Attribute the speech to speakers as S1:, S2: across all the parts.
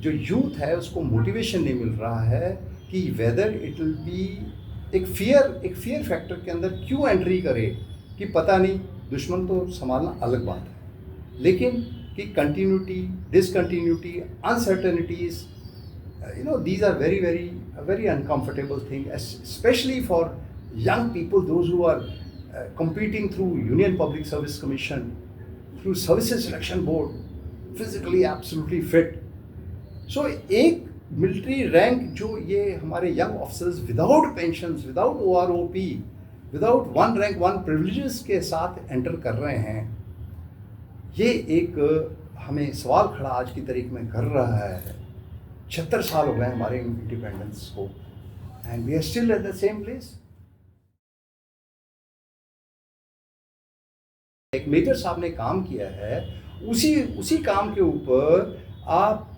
S1: जो यूथ है उसको मोटिवेशन नहीं मिल रहा है कि वेदर इट विल बी एक फियर फैक्टर के अंदर क्यों एंट्री करे कि पता नहीं, दुश्मन तो संभालना अलग बात है, लेकिन कि continuity, discontinuity, uncertainties, these are very uncomfortable thing, especially for young people, those who are competing through Union Public Service Commission, through Services Selection Board, physically absolutely fit. So एक मिलिट्री रैंक जो ये हमारे young officers without pensions, without OROP, without one rank one privileges के साथ enter कर रहे हैं, ये एक हमें सवाल खड़ा आज की तारीख में कर रहा है। 76 साल हो गए हमारे इंडिपेंडेंस को, and we are still at the same place. एक मेजर साहब ने काम किया है, उसी काम के ऊपर आप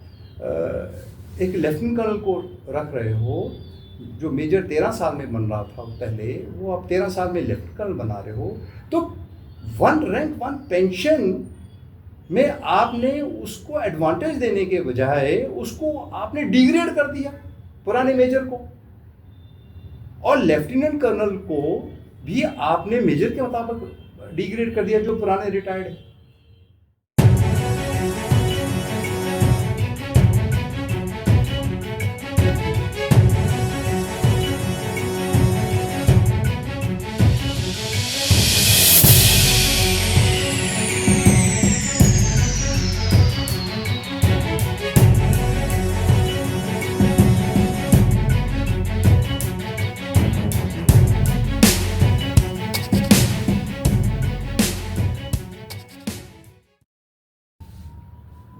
S1: एक लेफ्टिनेंट कर्नल को रख रहे हो, जो मेजर 13 साल में बन रहा था पहले, वो आप 13 साल में लेफ्टिनेंट कर्नल बना रहे हो। तो वन रैंक वन पेंशन में आपने उसको एडवांटेज देने के बजाय उसको आपने डिग्रेड कर दिया पुराने मेजर को, और लेफ्टिनेंट कर्नल को भी आपने मेजर के मुताबिक डिग्रेड कर दिया जो पुराने रिटायर्ड है।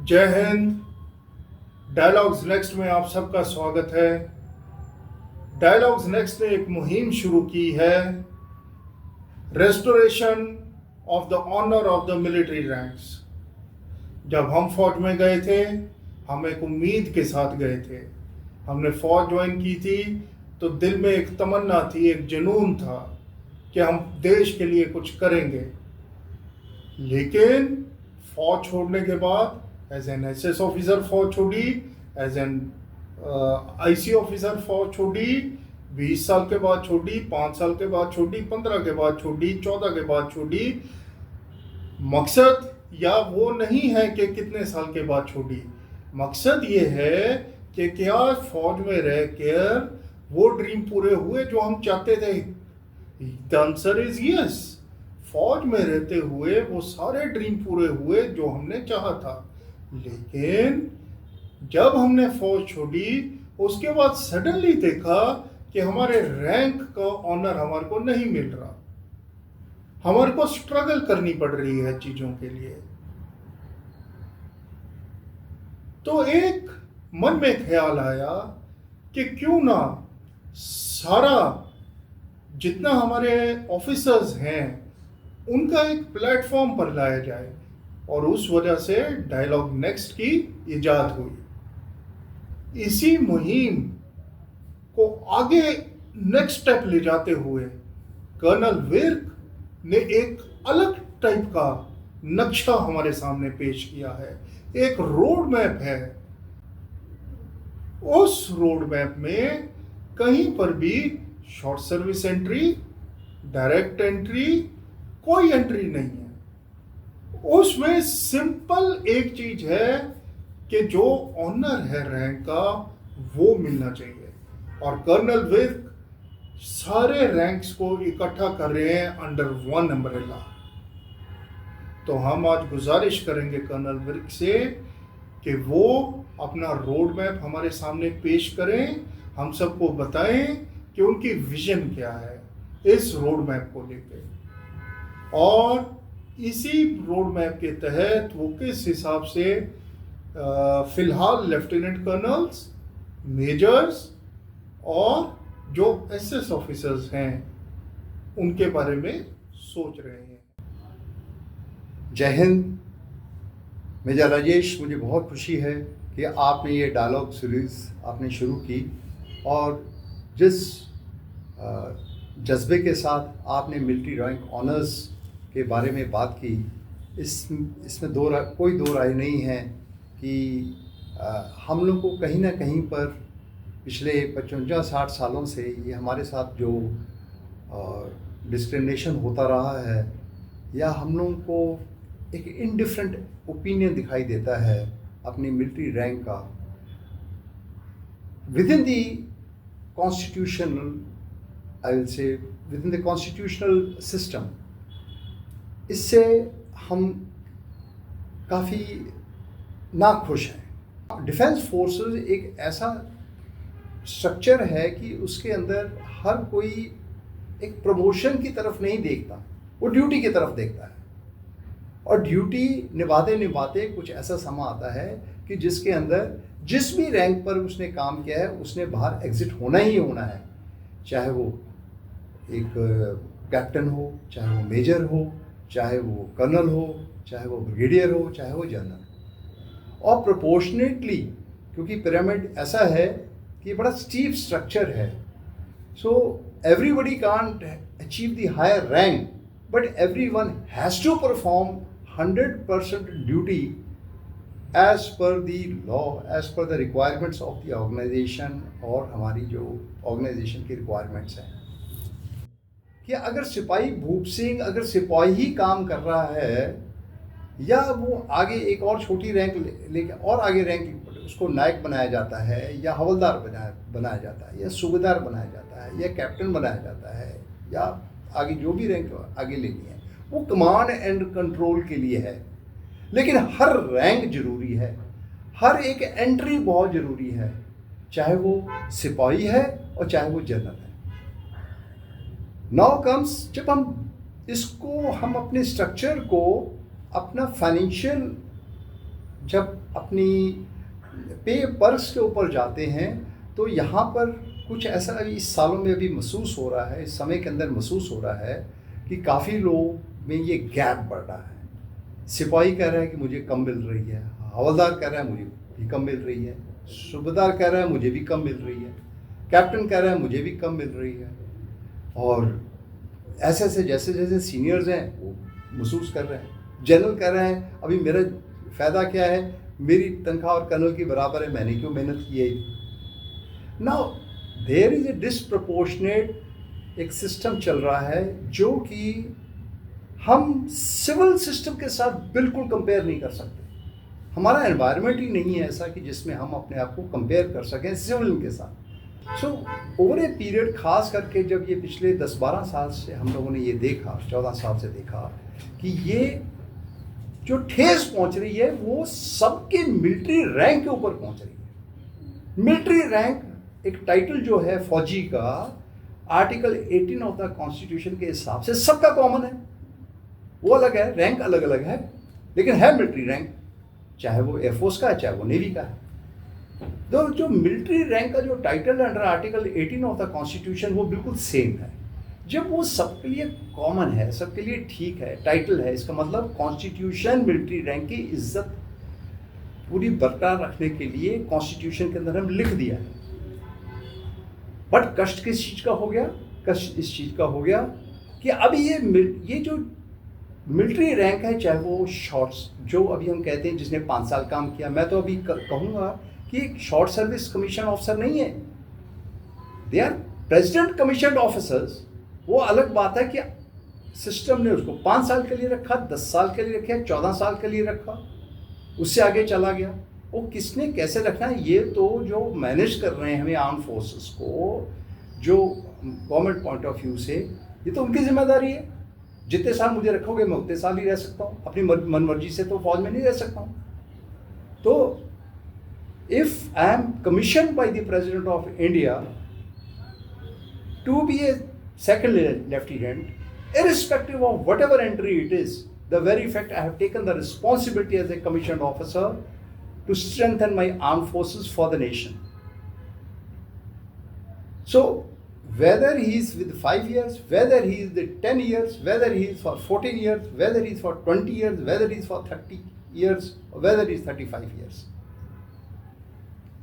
S2: जय हिंद। डायलॉग्स नेक्स्ट में आप सबका स्वागत है। डायलॉग्स नेक्स्ट ने एक मुहिम शुरू की है, restoration of the honour of the military ranks. जब हम फौज में गए थे, हम एक उम्मीद के साथ गए थे। हमने फौज ज्वाइन की थी तो दिल में एक तमन्ना थी, एक जुनून था कि हम देश के लिए कुछ करेंगे। लेकिन फौज छोड़ने के बाद एज एन SS ऑफिसर फौज छोड़ी, एज एन IC ऑफिसर फौज छोड़ी, 20 साल के बाद छोड़ी, 5 साल के बाद छोड़ी, 15 के बाद छोड़ी, 14 के बाद छोड़ी। मकसद या वो नहीं है कि कितने साल के बाद छोड़ी, मकसद ये है कि क्या फौज में रह कर वो ड्रीम पूरे हुए जो हम चाहते थे। The answer is yes. फौज में रहते हुए वो सारे ड्रीम पूरे हुए जो हमने चाहा था। लेकिन जब हमने फौज छोड़ी, उसके बाद सडनली देखा कि हमारे रैंक का ऑनर हमारे को नहीं मिल रहा, हमारे को स्ट्रगल करनी पड़ रही है चीजों के लिए। तो एक मन में ख्याल आया कि क्यों ना सारा जितना हमारे ऑफिसर्स हैं उनका एक प्लेटफॉर्म पर लाया जाए, और उस वजह से डायलॉग नेक्स्ट की इजाद हुई। इसी मुहिम को आगे नेक्स्ट स्टेप ले जाते हुए कर्नल विर्क ने एक अलग टाइप का नक्शा हमारे सामने पेश किया है, एक रोड मैप है। उस रोड मैप में कहीं पर भी short service entry, direct entry, कोई एंट्री नहीं है। उसमें सिंपल एक चीज है कि जो ऑनर है रैंक का वो मिलना चाहिए, और कर्नल विर्क सारे रैंक्स को इकट्ठा कर रहे हैं अंडर वन अम्ब्रेला। तो हम आज गुजारिश करेंगे कर्नल विर्क से कि वो अपना रोड मैप हमारे सामने पेश करें, हम सबको बताएं कि उनकी विजन क्या है इस रोड मैप को लेकर, और इसी रोड मैप के तहत वो किस हिसाब से फिलहाल लेफ्टिनेंट कर्नल्स, मेजर्स और जो SS ऑफिसर्स हैं उनके बारे में सोच रहे हैं।
S1: जय हिंद। मेजर राजेश, मुझे बहुत खुशी है कि आपने ये डायलॉग सीरीज़ आपने शुरू की, और जिस जज्बे के साथ आपने मिलिट्री रैंक ऑनर्स के बारे में बात की, इसमें कोई दो राय नहीं है कि हम लोग को कहीं ना कहीं पर पिछले 55-60 सालों से ये हमारे साथ जो डिस्क्रिमिनेशन होता रहा है, या हम लोगों को एक इनडिफरेंट ओपिनियन दिखाई देता है अपनी मिलिट्री रैंक का with in the constitutional, I will say with in the constitutional system, इससे हम काफ़ी नाखुश हैं। डिफेंस फोर्सेस एक ऐसा स्ट्रक्चर है कि उसके अंदर हर कोई एक प्रमोशन की तरफ नहीं देखता, वो ड्यूटी की तरफ देखता है। और ड्यूटी निभाते निभाते कुछ ऐसा समा आता है कि जिसके अंदर जिस भी रैंक पर उसने काम किया है उसने बाहर एग्जिट होना ही होना है, चाहे वो एक कैप्टन हो, चाहे वो मेजर हो, चाहे वो कर्नल हो, चाहे वो ब्रिगेडियर हो, चाहे वो जनरल। और प्रोपोर्शनेटली, क्योंकि पिरामिड ऐसा है कि बड़ा स्टीप स्ट्रक्चर है, so everybody can't achieve the higher rank, but everyone has to perform 100% duty as per the law, as per the requirements of the organisation, और हमारी जो ऑर्गेनाइजेशन की रिक्वायरमेंट्स हैं कि अगर सिपाही भूप सिंह अगर सिपाही ही काम कर रहा है, या वो आगे एक और छोटी रैंक लेके और आगे रैंक उसको नायक बनाया जाता है, या हवलदार बनाया जाता है, या सूबेदार बनाया जाता है, या कैप्टन बनाया जाता है, या आगे जो भी रैंक आगे लेनी है, वो कमांड एंड कंट्रोल के लिए है। लेकिन हर रैंक जरूरी है, हर एक एंट्री बहुत ज़रूरी है, चाहे वो सिपाही है और चाहे वो जनरल है। नाउ कम्स, जब हम अपने स्ट्रक्चर को, अपना फाइनेंशियल, जब अपनी पे पर्स के ऊपर जाते हैं, तो यहाँ पर कुछ ऐसा इस सालों में अभी महसूस हो रहा है, इस समय के अंदर महसूस हो रहा है कि काफ़ी लोग में ये गैप बढ़ रहा है। सिपाही कह रहा है कि मुझे कम मिल रही है, हवलदार कह रहा है मुझे भी कम मिल रही है, सूबेदार कह रहा है मुझे भी कम मिल रही है, कैप्टन कह रहा है मुझे भी कम मिल रही है। और ऐसे ऐसे जैसे जैसे सीनियर्स हैं वो महसूस कर रहे हैं। जनरल कह रहे हैं अभी मेरा फ़ायदा क्या है, मेरी तनख्वाह और कर्नल की बराबर है, मैंने क्यों मेहनत की है। Now there is a disproportionate एक सिस्टम चल रहा है जो कि हम सिविल सिस्टम के साथ बिल्कुल कंपेयर नहीं कर सकते। हमारा एनवायरनमेंट ही नहीं है ऐसा कि जिसमें हम अपने आप को कंपेयर कर सकें सिविल के साथ। सो ओवर ए पीरियड, खास करके जब ये पिछले 10-12 साल से हम लोगों ने ये देखा, 14 साल से देखा कि ये जो ठेस पहुंच रही है वो सबके मिलिट्री रैंक के ऊपर पहुंच रही है। मिलिट्री रैंक एक टाइटल जो है फौजी का, आर्टिकल 18 ऑफ द कॉन्स्टिट्यूशन के हिसाब से सबका कॉमन है, वो अलग है, रैंक अलग अलग है, लेकिन है मिलिट्री रैंक, चाहे वो एयरफोर्स का है चाहे वो नेवी का है। तो जो मिलिट्री रैंक का जो title under article 18 of the constitution वो बिल्कुल सेम है। जब वो सबके लिए कॉमन है, सबके लिए ठीक है, टाइटल है, इसका मतलब कॉन्स्टिट्यूशन मिलिट्री रैंक की इज्जत पूरी बरकरार रखने के लिए कॉन्स्टिट्यूशन के अंदर हम लिख दिया है। बट कष्ट किस चीज़ का हो गया? कष्ट इस चीज़ का हो गया कि अभी ये जो मिलिट्री रैंक है, चाहे वो शॉर्ट्स, जो अभी हम कहते हैं जिसने 5 साल काम किया, मैं तो अभी कहूँगा कि एक शॉर्ट सर्विस कमीशन ऑफिसर नहीं है, they are president commission officers. वो अलग बात है कि सिस्टम ने उसको 5 साल के लिए रखा, 10 साल के लिए रखा, 14 साल के लिए रखा, उससे आगे चला गया। वो किसने कैसे रखना है, ये तो जो मैनेज कर रहे हैं हमें आर्म फोर्सेस को, जो गवर्नमेंट पॉइंट ऑफ व्यू से, ये तो उनकी जिम्मेदारी है। जितने साल मुझे रखोगे मैं उतने साल ही रह सकता हूँ, अपनी मन मर्जी से तो फौज में नहीं रह सकता हूँ। तो if I am commission by the president of India to be a second lieutenant, irrespective of whatever entry it is, the very fact I have taken the responsibility as a commissioned officer to strengthen my armed forces for the nation. So whether he is with 5 years, whether he is with 10 years, whether he is for 14 years, whether he is for 20 years, whether he is for 30 years, or whether he is 35 years,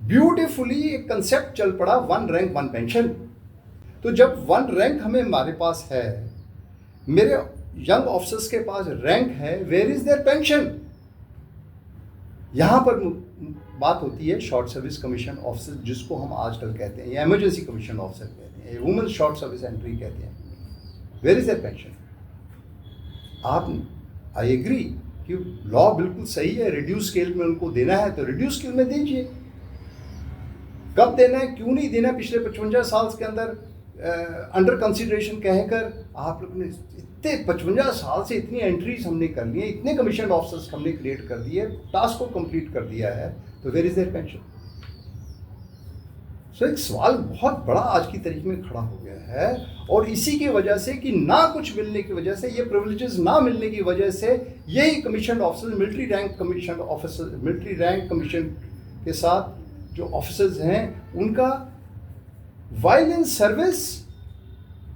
S1: beautifully एक concept चल पड़ा, 1 rank 1 pension. तो जब 1 rank हमारे पास है, मेरे young officers के पास rank है, वेयर इज देयर पेंशन? यहां पर बात होती है शॉर्ट सर्विस कमीशन ऑफिसर, जिसको हम आजकल कहते हैं, या इमरजेंसी कमीशन ऑफिसर कहते हैं, वुमेन शॉर्ट सर्विस एंट्री कहते हैं, वेयर इज देयर पेंशन? आप, आई एग्री कि लॉ बिल्कुल सही है, रिड्यूस स्केल में उनको देना है तो रिड्यूस स्केल में दीजिए। कब देना है, क्यों नहीं देना, पिछले 55 साल के अंदर अंडर कंसिडरेशन कहकर आप लोग ने इतने 55 साल से इतनी एंट्रीज हमने कर ली है, इतने कमीशन ऑफिसर्स हमने क्रिएट कर दिए, टास्क को कंप्लीट कर दिया है, तो वेयर इज देयर पेंशन? सो एक सवाल बहुत बड़ा आज की तारीख में खड़ा हो गया है, और इसी की वजह से कि ना कुछ मिलने की वजह से, ये प्रिविलेजेस ना मिलने की वजह से, यही commission officer, military rank commission officer, military rank commission के साथ जो ऑफिसर्स हैं, उनका वाइल इन सर्विस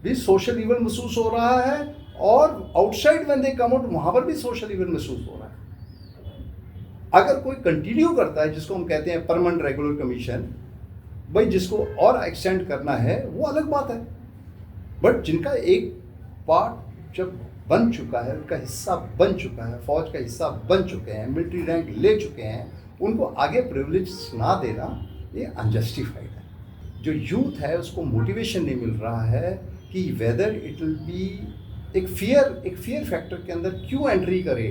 S1: भी सोशल इवल महसूस हो रहा है, और outside when they come out वहां पर भी सोशल इवल महसूस हो रहा है। अगर कोई कंटिन्यू करता है, जिसको हम कहते हैं परमानेंट रेगुलर कमीशन, भाई जिसको और एक्सटेंड करना है वो अलग बात है, बट जिनका एक पार्ट जब बन चुका है, उनका हिस्सा बन चुका है, फौज का हिस्सा बन चुके हैं, मिलिट्री रैंक ले चुके हैं, उनको आगे प्रिविलेज ना देना ये अनजस्टिफाइड है। जो यूथ है उसको मोटिवेशन नहीं मिल रहा है कि वेदर इट विल बी एक फियर फैक्टर के अंदर क्यों एंट्री करे,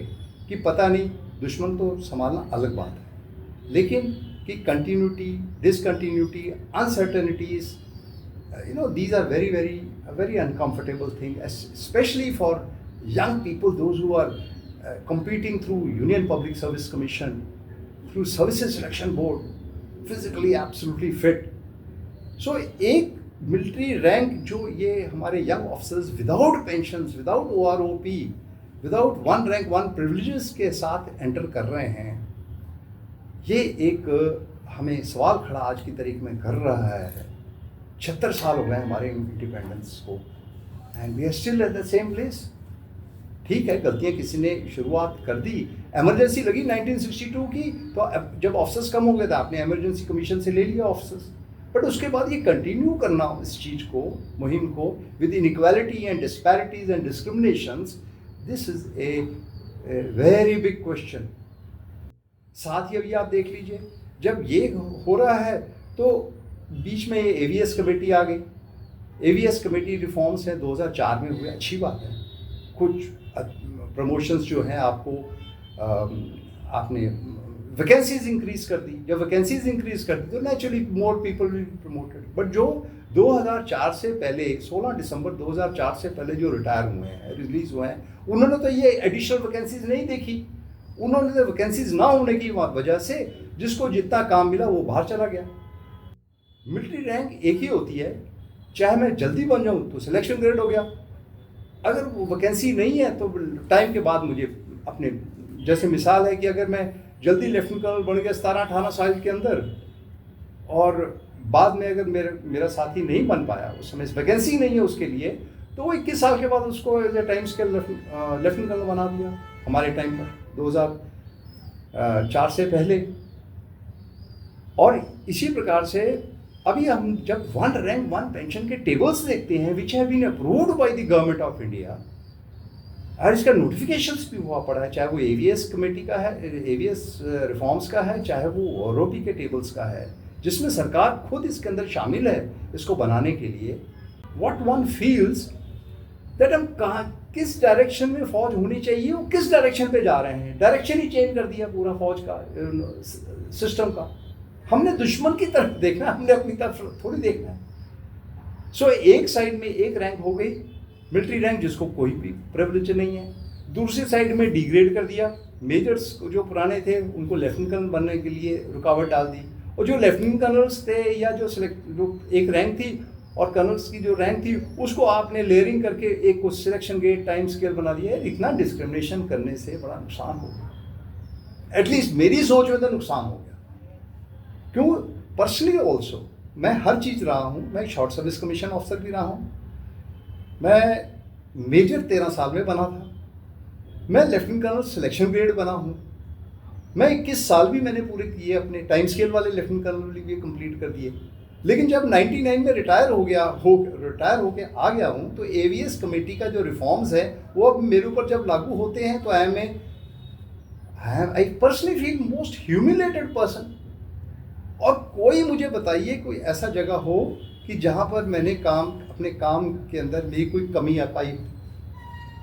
S1: कि पता नहीं, दुश्मन तो संभालना अलग बात है, लेकिन कि continuity, discontinuity, uncertainties, these are very uncomfortable thing, especially for young people, those who are competing through Union Public Service Commission, through Services Selection Board, physically absolutely fit. So एक मिलिट्री रैंक जो ये हमारे young officers without pensions, without OROP, without one rank one privileges के साथ enter कर रहे हैं, ये एक हमें सवाल खड़ा आज की तारीख में कर रहा है। 76 साल हो गए हमारे इंडिपेंडेंस को, and we are still at the same place. ठीक है, गलतियां किसी ने शुरुआत कर दी, इमरजेंसी लगी 1962 की, तो जब ऑफिसर्स कम हो गए थे आपने इमरजेंसी कमीशन से ले लिया ऑफिसर्स, बट उसके बाद ये कंटिन्यू करना इस चीज़ को, मुहिम को, with inequality and disparities and discriminations, this is a very big question. साथ ही अभी आप देख लीजिए, जब ये हो रहा है तो बीच में ये एवीएस कमेटी आ गई। एवीएस कमेटी रिफॉर्म्स हैं 2004 में हुए, अच्छी बात है, कुछ प्रमोशंस जो हैं आपको आपने वैकेंसीज इंक्रीज कर दी, जब वैकेंसीज इंक्रीज कर दी तो naturally more people will be promoted. But जो 2004 से पहले, 16 दिसंबर 2004 से पहले जो रिटायर हुए हैं, रिलीज हुए हैं, उन्होंने तो ये एडिशनल वैकेंसीज नहीं देखी। उन्होंने तो वैकेंसीज ना होने की वजह से जिसको जितना काम मिला वो बाहर चला गया। मिलिट्री रैंक एक ही होती है, चाहे मैं जल्दी बन जाऊँ तो सिलेक्शन ग्रेड हो गया, अगर वो वैकेंसी नहीं है तो टाइम के बाद मुझे अपने, जैसे मिसाल है कि अगर मैं जल्दी लेफ्टिनेंट कर्नल बन गया 17-18 साल के अंदर, और बाद में अगर मेरा साथी नहीं बन पाया, उस समय वैकेंसी नहीं है उसके लिए, तो वो 21 साल के बाद उसको as a time scale lieutenant colonel बना दिया हमारे टाइम पर 2004 से पहले। और इसी प्रकार से अभी हम जब वन रैंक वन पेंशन के टेबल्स देखते हैं which have been approved by the government of India, और इसका नोटिफिकेशंस भी हुआ पड़ा है, चाहे वो एवीएस कमेटी का है, एवीएस रिफॉर्म्स का है, चाहे वो OROP के टेबल्स का है, जिसमें सरकार खुद इसके अंदर शामिल है इसको बनाने के लिए। व्हाट वन फील्स दैट हम कहाँ, किस डायरेक्शन में फौज होनी चाहिए, वो किस डायरेक्शन पे जा रहे हैं, डायरेक्शन ही चेंज कर दिया पूरा फौज का सिस्टम का। हमने दुश्मन की तरफ देखना है, हमने अपनी तरफ थोड़ी देखना है। सो एक साइड में एक रैंक हो गई मिलिट्री रैंक, जिसको कोई भी प्रिविलेज नहीं है, दूसरी साइड में डिग्रेड कर दिया, मेजर्स जो पुराने थे उनको लेफ्टिनेंट कर्नल बनने के लिए रुकावट डाल दी, और जो लेफ्टिनेंट कर्नल्स थे या जो एक रैंक थी और कर्नल्स की जो रैंक थी उसको आपने लेयरिंग करके एक कुछ सिलेक्शन गेट टाइम स्केल बना दिया है। इतना डिस्क्रिमिनेशन करने से बड़ा नुकसान हो गया, एटलीस्ट मेरी सोच में तो नुकसान हो गया। क्यों, पर्सनली ऑल्सो मैं हर चीज़ रहा हूँ, मैं शॉर्ट सर्विस कमीशन ऑफिसर भी रहा हूँ, मैं मेजर 13 साल में बना था, मैं लेफ्टिनेंट कर्नल सिलेक्शन ग्रेड बना हूँ, मैं 21 साल भी मैंने पूरे किए, अपने टाइम स्केल वाले लेफ्टिनेंट कर्नल भी कंप्लीट कर दिए। लेकिन जब 99 में रिटायर होके आ गया हूँ, तो एवीएस कमेटी का जो रिफॉर्म्स है वो अब मेरे ऊपर जब लागू होते हैं तो I personally feel most humiliated person और कोई मुझे बताइए कोई ऐसा जगह हो कि जहाँ पर मैंने अपने काम के अंदर मेरी कोई कमी आ पाई,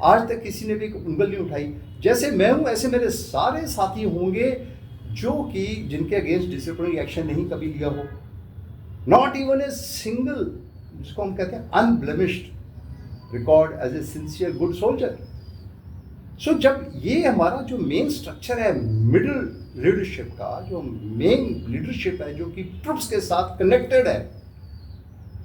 S1: आज तक किसी ने भी उंगल नहीं उठाई। जैसे मैं हूँ ऐसे मेरे सारे साथी होंगे जो कि जिनके अगेंस्ट डिसिप्लिनरी एक्शन नहीं कभी लिया हो, नॉट इवन ए सिंगल, जिसको हम कहते हैं unblemished record as a sincere good soldier. So जब ये हमारा जो मेन स्ट्रक्चर है मिडिल लीडरशिप का, जो मेन लीडरशिप है जो कि ट्रुप्स के साथ कनेक्टेड है,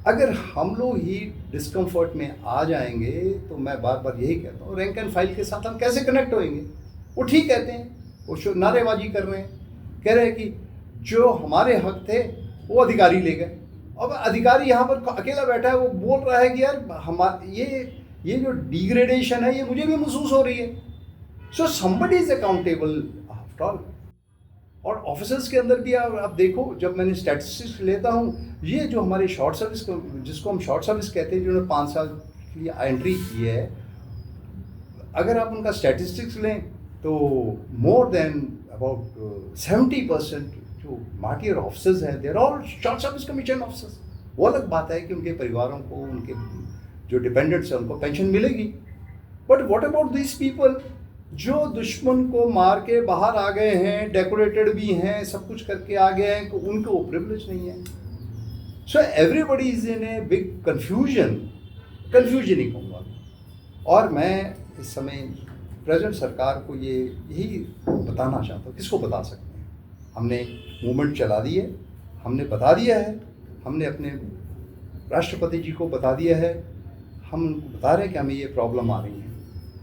S1: अगर हम लोग ही डिस्कम्फर्ट में आ जाएंगे तो मैं बार बार यही कहता हूँ, रैंक एंड फाइल के साथ हम कैसे कनेक्ट होएंगे? वो ठीक कहते हैं, वो नारेबाजी कर रहे हैं, कह रहे हैं कि जो हमारे हक थे वो अधिकारी ले गए। अब अधिकारी यहाँ पर अकेला बैठा है, वो बोल रहा है कि यार ये जो डिग्रेडेशन है ये मुझे भी महसूस हो रही है। So somebody is accountable after all. और ऑफिसर्स के अंदर भी आप देखो, जब मैंने स्टैटिस्टिक्स लेता हूँ, ये जो हमारे शॉर्ट सर्विस, जिसको हम शॉर्ट सर्विस कहते हैं, जिन्होंने 5 साल के लिए एंट्री की है, अगर आप उनका स्टैटिस्टिक्स लें तो मोर देन अबाउट 70% जो मार्टियर ऑफिसर्स हैं, there all short service commission officers. वो अलग बात है कि उनके परिवारों को, उनके जो डिपेंडेंट्स हैं, उनको पेंशन मिलेगी, but what about this people जो दुश्मन को मार के बाहर आ गए हैं, डेकोरेटेड भी हैं, सब कुछ करके आ गए हैं, उनको वो प्रिविलेज नहीं है। So everybody is in a big confusion ही कहूँगा। और मैं इस समय प्रेजेंट सरकार को यही बताना चाहता हूँ, किसको बता सकते हैं, हमने मूवमेंट चला दी है, हमने बता दिया है, हमने अपने राष्ट्रपति जी को बता दिया है, हम उनको बता रहे हैं कि हमें ये प्रॉब्लम आ रही है।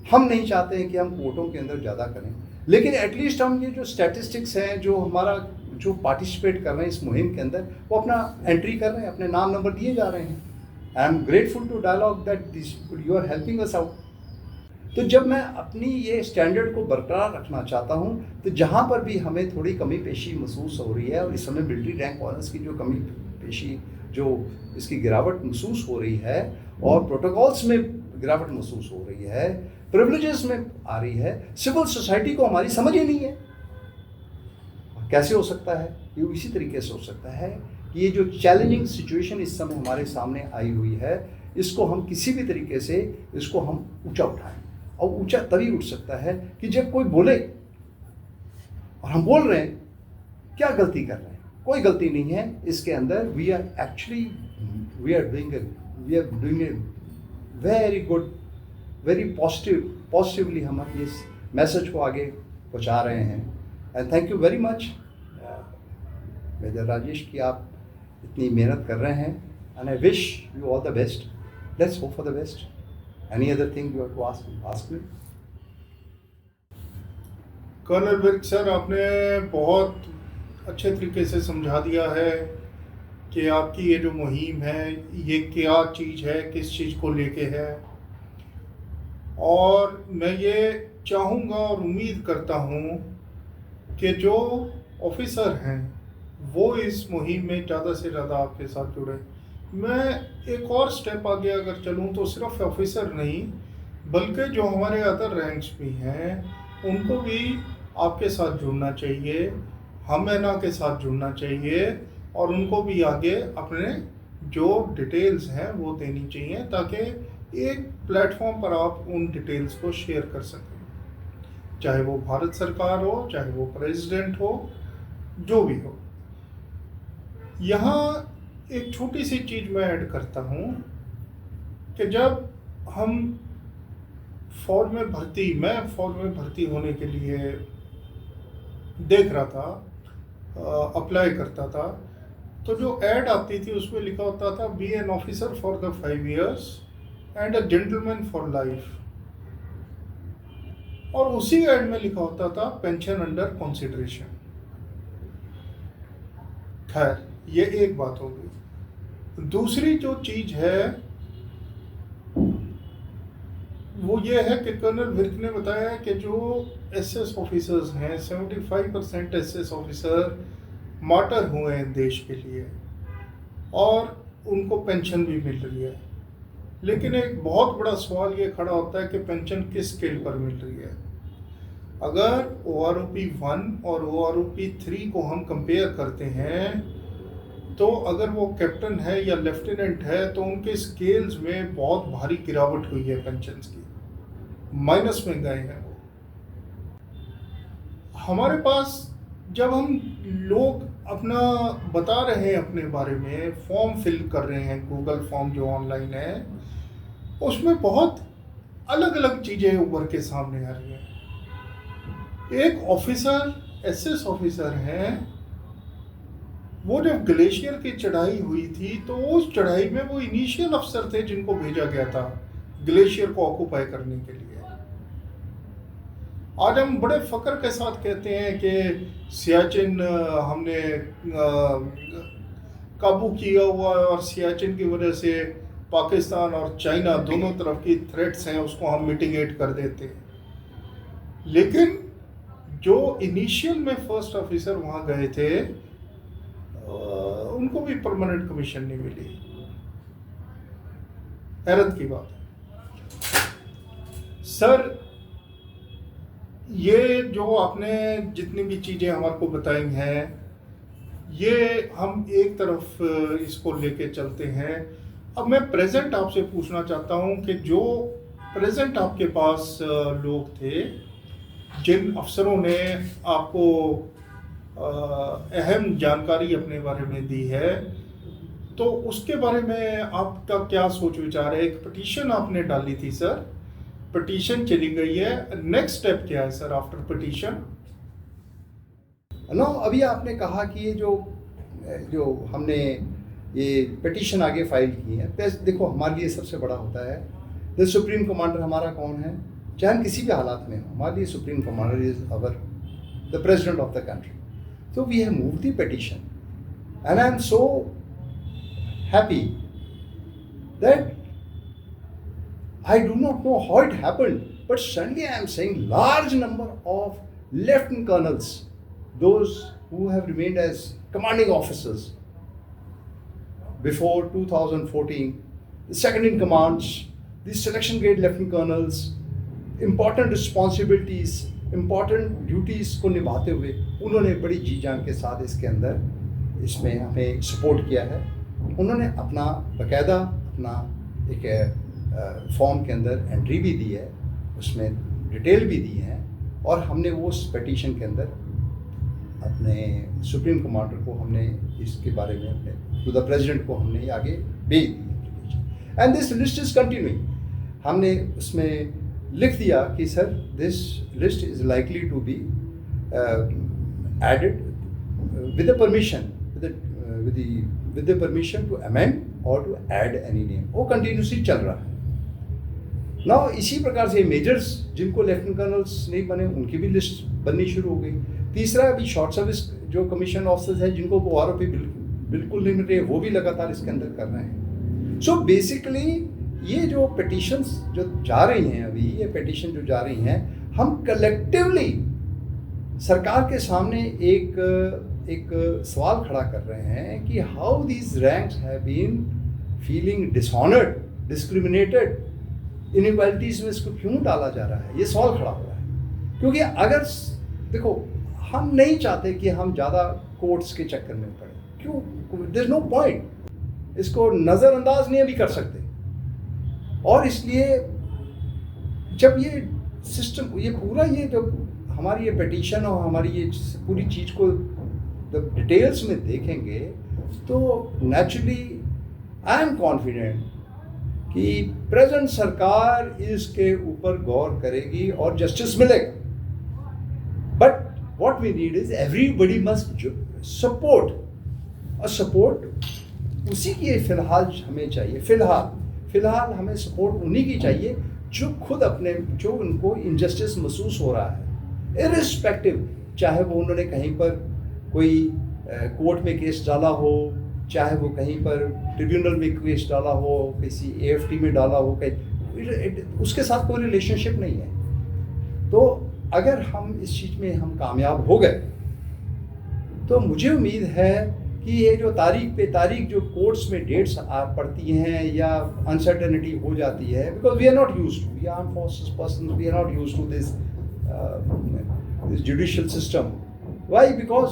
S1: हम नहीं चाहते हैं कि हम कोर्टों के अंदर ज़्यादा करें, लेकिन एटलीस्ट हम ये जो स्टैटिस्टिक्स हैं, जो हमारा जो पार्टिसिपेट कर रहे हैं इस मुहिम के अंदर, वो अपना एंट्री कर रहे हैं, अपने नाम नंबर दिए जा रहे हैं। I am grateful to dialogue that this you are helping us out. तो जब मैं अपनी ये स्टैंडर्ड को बरकरार रखना चाहता हूँ, तो जहाँ पर भी हमें थोड़ी कमी पेशी महसूस हो रही है, और इस समय मिलिट्री रैंक ऑनर्स की जो कमी पेशी, जो इसकी गिरावट महसूस हो रही है, और प्रोटोकॉल्स में गिरावट महसूस हो रही है, प्रिविलेजेस में आ रही है, सिविल सोसाइटी को हमारी समझ ही नहीं है। कैसे हो सकता है? ये इसी तरीके से हो सकता है कि ये जो चैलेंजिंग सिचुएशन इस समय हमारे सामने आई हुई है, इसको हम किसी भी तरीके से इसको हम ऊंचा उठाएं। और ऊंचा तभी उठ सकता है कि जब कोई बोले, और हम बोल रहे हैं, क्या गलती कर रहे हैं? कोई गलती नहीं है इसके अंदर। We are doing a very good, very positively हम इस मैसेज को आगे पहुंचा रहे हैं। And thank you very much major Rajesh कि आप इतनी मेहनत कर रहे हैं, and I wish you all the best. Let's hope for the best. Any other thing you have to ask me?
S2: Colonel Virk sir, आपने बहुत अच्छे तरीके से समझा दिया है कि आपकी ये जो मुहिम है ये क्या चीज़ है, किस चीज़ को लेके है। और मैं ये चाहूँगा और उम्मीद करता हूँ कि जो ऑफिसर हैं वो इस मुहिम में ज़्यादा से ज़्यादा आपके साथ जुड़े। मैं एक और स्टेप आगे अगर चलूँ तो सिर्फ ऑफिसर नहीं, बल्कि जो हमारे अदर रैंक्स भी हैं उनको भी आपके साथ जुड़ना चाहिए, हमेना के साथ जुड़ना चाहिए, और उनको भी आगे अपने जो डिटेल्स हैं वो देनी चाहिए, ताकि एक प्लेटफॉर्म पर आप उन डिटेल्स को शेयर कर सकें। चाहे वो भारत सरकार हो, चाहे वो प्रेसिडेंट हो, जो भी हो। यहाँ एक छोटी सी चीज़ मैं ऐड करता हूँ कि जब हम मैं फौज में भर्ती होने के लिए देख रहा था, अप्लाई करता था, तो जो ऐड आती थी उसमें लिखा होता था be an officer for the 5 years and a gentleman for life, और उसी ऐड में लिखा होता था पेंशन अंडर कंसिडरेशन। खैर, ये एक बात हो गई। दूसरी जो चीज है वो ये है कि कर्नल विर्क ने बताया कि जो एसएस ऑफिसर्स हैं, 75% एसएस ऑफिसर मार्टर हुए हैं देश के लिए, और उनको पेंशन भी मिल रही है। लेकिन एक बहुत बड़ा सवाल ये खड़ा होता है कि पेंशन किस स्केल पर मिल रही है। अगर OROP 1 और OROP 3 को हम कंपेयर करते हैं तो अगर वो कैप्टन है या लेफ्टिनेंट है तो उनके स्केल्स में बहुत भारी गिरावट हुई है पेंशन की, माइनस में गए हैं वो। हमारे पास जब हम लोग अपना बता रहे हैं अपने बारे में, फॉर्म फिल कर रहे हैं, गूगल फॉर्म जो ऑनलाइन है, उसमें बहुत अलग अलग चीज़ें उभर के सामने आ रही हैं। एक ऑफिसर, एसएस ऑफिसर हैं, वो जब ग्लेशियर की चढ़ाई हुई थी तो उस चढ़ाई में वो इनिशियल अफसर थे जिनको भेजा गया था ग्लेशियर को ऑक्युपाई करने के लिए। आज हम बड़े फक्र के साथ कहते हैं कि सियाचिन हमने काबू किया हुआ है और सियाचिन की वजह से पाकिस्तान और चाइना दोनों तरफ की थ्रेट्स हैं उसको हम मिटिगेट कर देते हैं। लेकिन जो इनिशियल में फर्स्ट ऑफिसर वहाँ गए थे उनको भी परमानेंट कमीशन नहीं मिली। हैरत की बात है। सर, ये जो आपने जितनी भी चीज़ें हमारे को बताई हैं, ये हम एक तरफ इसको लेके चलते हैं। अब मैं प्रेजेंट आपसे पूछना चाहता हूं कि जो प्रेजेंट आपके पास लोग थे, जिन अफसरों ने आपको अहम जानकारी अपने बारे में दी है, तो उसके बारे में आपका क्या सोच विचार है? एक पिटीशन आपने डाली थी सर, पिटीशन चली गई है, नेक्स्ट स्टेप क्या है सर आफ्टर पिटीशन?
S1: नो, अभी आपने कहा कि ये जो हमने ये पिटीशन आगे फाइल की है, देखो हमारे लिए सबसे बड़ा होता है द सुप्रीम कमांडर हमारा कौन है, चाहे हम किसी भी हालात में हो, हमारे लिए supreme commander is our the president of the country. So we have moved the petition, and I am so happy that I do not know how it happened, but suddenly I am saying large number of lieutenant colonels, those who have remained as commanding officers before 2014, the second in commands, the selection grade lieutenant colonels, important responsibilities, important duties को निभाते हुए उन्होंने बड़ी जी जान के साथ इसके अंदर इसमें हमें सपोर्ट किया है। उन्होंने अपना बाकायदा अपना एक फॉर्म के अंदर एंट्री भी दी है, उसमें डिटेल भी दी है, और हमने वो उस पिटीशन के अंदर अपने सुप्रीम कमांडर को हमने इसके बारे में अपने टू द प्रेसिडेंट को हमने आगे भेज दी है। And this list is continuing. हमने उसमें लिख दिया कि sir this list is likely to be added with the permission with the permission to amend और टू ऐड एनी नेम। वो कंटिन्यूसली चल रहा है ना। इसी प्रकार से मेजर्स जिनको लेफ्टिनेंट कर्नल्स नहीं बने उनकी भी लिस्ट बननी शुरू हो गई। तीसरा, अभी शॉर्ट सर्विस जो कमीशन ऑफिसर्स हैं जिनको वो आरोपी बिल्कुल नहीं मिल रहे, वो भी लगातार इसके अंदर कर रहे हैं। सो बेसिकली ये जो पिटीशंस जो जा रही हैं, अभी ये पिटीशन जो जा रही हैं, हम कलेक्टिवली सरकार के सामने एक सवाल खड़ा कर रहे हैं कि how these ranks have been feeling dishonoured, discriminated, inequalities में इसको क्यों डाला जा रहा है, ये सवाल खड़ा हो रहा है। क्योंकि अगर देखो, हम नहीं चाहते कि हम ज़्यादा कोर्ट्स के चक्कर में पड़े, क्यों, देयर इज नो पॉइंट, इसको नज़रअंदाज नहीं भी कर सकते। और इसलिए जब ये सिस्टम, ये पूरा, ये जब हमारी ये पिटीशन और हमारी ये पूरी चीज़ को जब डिटेल्स में देखेंगे तो नेचुरली आई एम कॉन्फिडेंट कि प्रेजेंट सरकार इसके ऊपर गौर करेगी और जस्टिस मिलेगा। But what we need is everybody must support, और सपोर्ट उसी की फिलहाल हमें चाहिए। फिलहाल हमें सपोर्ट उन्हीं की चाहिए जो खुद अपने, जो उनको इनजस्टिस महसूस हो रहा है, इरिस्पेक्टिव, चाहे वो उन्होंने कहीं पर कोई कोर्ट में केस डाला हो, चाहे वो कहीं पर ट्रिब्यूनल में केस डाला हो, किसी AFT में डाला हो, कहीं उसके साथ कोई रिलेशनशिप नहीं है। तो अगर हम इस चीज़ में हम कामयाब हो गए तो मुझे उम्मीद है कि ये जो तारीख पे तारीख जो कोर्ट्स में डेट्स पड़ती हैं या अनसर्टेनिटी हो जाती है, because we are not used to, we armed forces person, we are not used to this judicial system, why? Because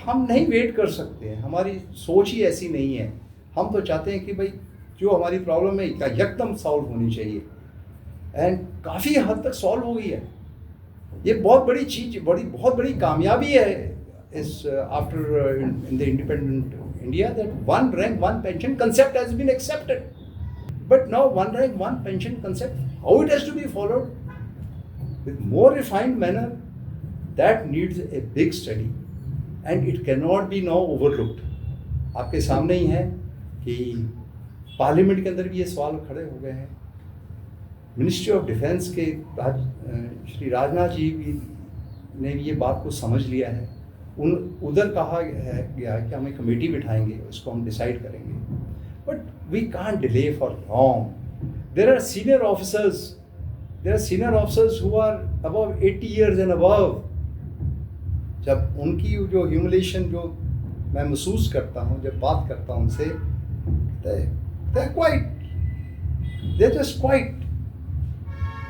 S1: हम नहीं वेट कर सकते हैं, हमारी सोच ही ऐसी नहीं है। हम तो चाहते हैं कि भाई जो हमारी प्रॉब्लम है एकदम सॉल्व होनी चाहिए, एंड काफ़ी हद तक सॉल्व हो गई है। ये बहुत बड़ी चीज़, बहुत बड़ी कामयाबी है इस after in the independent India, that one rank one pension concept has been accepted. But now one rank one pension concept, how it has to be followed with more refined manner, that needs a big study and it cannot be now overlooked. आपके सामने ही है कि parliament के अंदर भी ये सवाल खड़े हो गए हैं। मिनिस्ट्री ऑफ डिफेंस के श्री राजनाथ जी भी ने भी ये बात को समझ लिया है। उधर कहा गया कि हम एक कमेटी बिठाएंगे, उसको हम डिसाइड करेंगे। But we can't delay for long. There are senior officers, there are senior officers who are above 80 years and above. जब उनकी जो ह्यूमिलेशन जो मैं महसूस करता हूँ, जब बात करता हूँ उनसे, they're quiet, they're just quiet.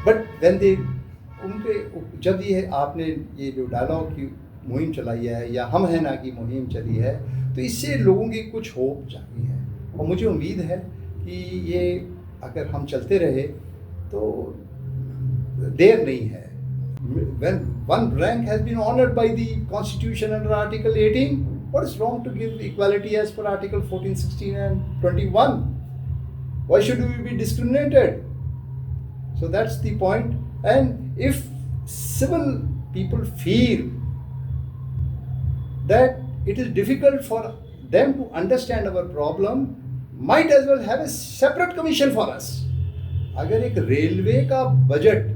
S1: But when they उनके जब ये आपने ये जो डायलॉग की मुहिम चलाई है या हम है ना की मुहिम चली है, तो इससे लोगों की कुछ होप जागी है और मुझे उम्मीद है कि ये अगर हम चलते रहे तो देर नहीं है। When one rank has been honored by the Constitution under Article 18, what is wrong to give equality as per Article 14, 16 and 21? Why should we be discriminated? So that's the point. And if civil people feel that it is difficult for them to understand our problem, might as well have a separate commission for us. अगर एक railway का budget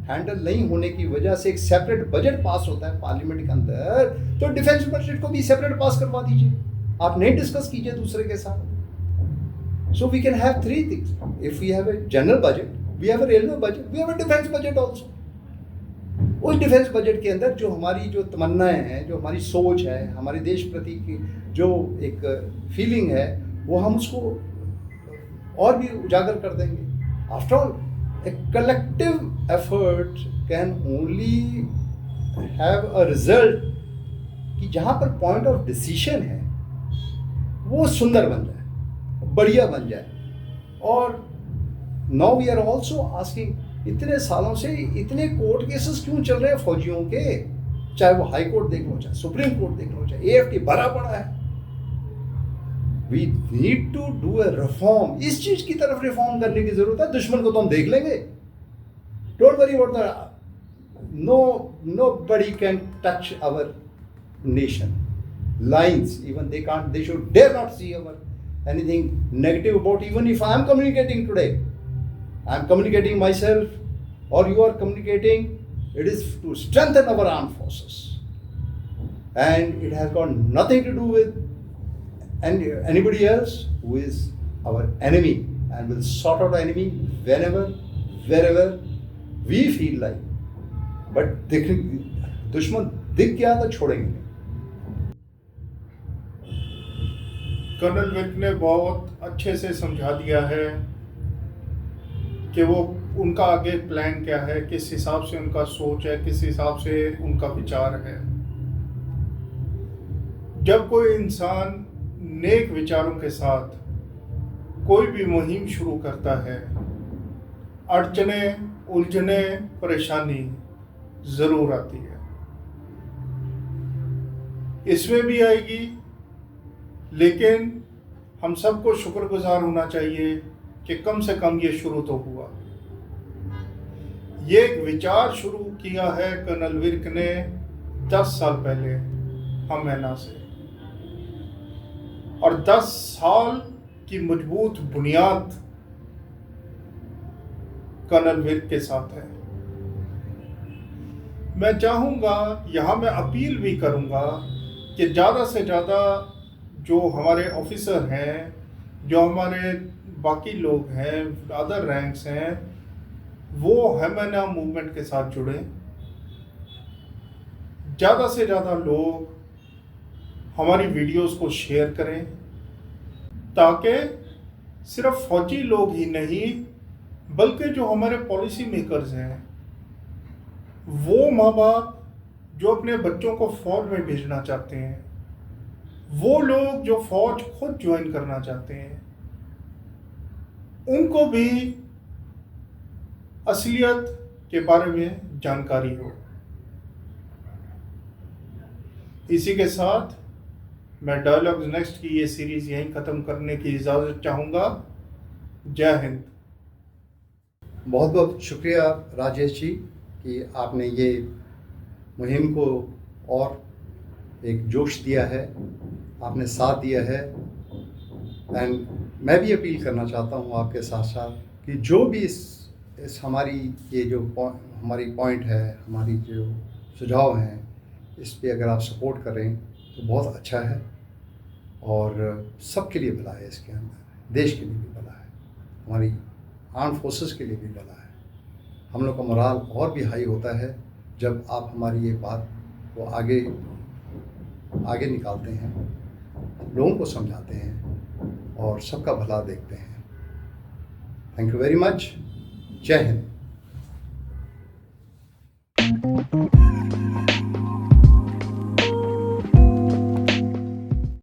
S1: handle नहीं होने की वजह से एक separate budget pass होता है पार्लियामेंट के अंदर, तो डिफेंस बजट को भी सेपरेट पास करवा दीजिए। आप नहीं डिस्कस कीजिए दूसरे के साथ। So we can have three things. If we have a general budget, we have a railway budget, we have a defence budget also. उस डिफेंस बजट के अंदर जो हमारी जो तमन्नाएं हैं, जो हमारी सोच है, हमारे देश प्रति की जो एक फीलिंग है, वो हम उसको और भी उजागर कर देंगे। After all, a collective effort can only have a result कि जहाँ पर point of decision है वो सुंदर बन जाए, बढ़िया बन जाए। और now we are also asking, इतने सालों से इतने कोर्ट केसेस क्यों चल रहे हैं फौजियों के? चाहे वो हाई कोर्ट देख लो, चाहे सुप्रीम कोर्ट देख लो, चाहे AFT भरा पड़ा है। We need to do a reform. इस चीज की तरफ रिफॉर्म करने की जरूरत है। दुश्मन को तो हम देख लेंगे। Don't worry about that. Nobody can touch our nation. Lines, even they can't. They should dare not see anything negative about. Even if I am communicating today, I am communicating myself, or you are communicating. It is to strengthen our armed forces, and it has got nothing to do with anybody else who is our enemy, and will sort out enemy whenever, wherever we feel like. But दुश्मन दिख गया तो छोड़ेंगे नहीं।
S2: Colonel Virk ने बहुत अच्छे से समझा दिया है कि वो उनका आगे प्लान क्या है, किस हिसाब से उनका सोच है, किस हिसाब से उनका विचार है। जब कोई इंसान नेक विचारों के साथ कोई भी मुहिम शुरू करता है, अड़चने, उलझने, परेशानी जरूर आती है। इसमें भी आएगी, लेकिन हम सबको शुक्रगुजार होना चाहिए कि कम से कम ये शुरू तो हुआ। ये एक विचार शुरू किया है कर्नल विर्क ने 10 साल पहले हम मैना से, और 10 साल की मजबूत बुनियाद कर्नल विर्क के साथ है। मैं चाहूंगा, यहां मैं अपील भी करूंगा कि ज़्यादा से ज़्यादा जो हमारे ऑफिसर हैं, जो हमारे बाकी लोग हैं, अदर रैंक्स हैं, वो हमैना मूवमेंट के साथ जुड़े। ज़्यादा से ज़्यादा लोग हमारी वीडियोस को शेयर करें, ताकि सिर्फ फौजी लोग ही नहीं बल्कि जो हमारे पॉलिसी मेकर्स हैं, वो माँ बाप जो अपने बच्चों को फौज में भेजना चाहते हैं, वो लोग जो फौज खुद ज्वाइन करना चाहते हैं, उनको भी असलियत के बारे में जानकारी हो। इसी के साथ मैं डायलॉग्स नेक्स्ट की ये सीरीज यहीं ख़त्म करने की इजाज़त चाहूँगा। जय हिंद।
S1: बहुत बहुत शुक्रिया राजेश जी कि आपने ये मुहिम को और एक जोश दिया है, आपने साथ दिया है। एंड मैं भी अपील करना चाहता हूँ आपके साथ साथ कि जो भी इस हमारी ये जो हमारी पॉइंट है, हमारी जो सुझाव हैं, इस पे अगर आप सपोर्ट करें तो बहुत अच्छा है और सबके लिए भला है। इसके अंदर देश के लिए भी भला है, हमारी आर्म फोर्सेस के लिए भी भला है। हम लोग का मोराल और भी हाई होता है जब आप हमारी ये बात को आगे निकालते हैं, लोगों को समझाते हैं और सबका भला देखते हैं। Thank you very much. जय हिंद।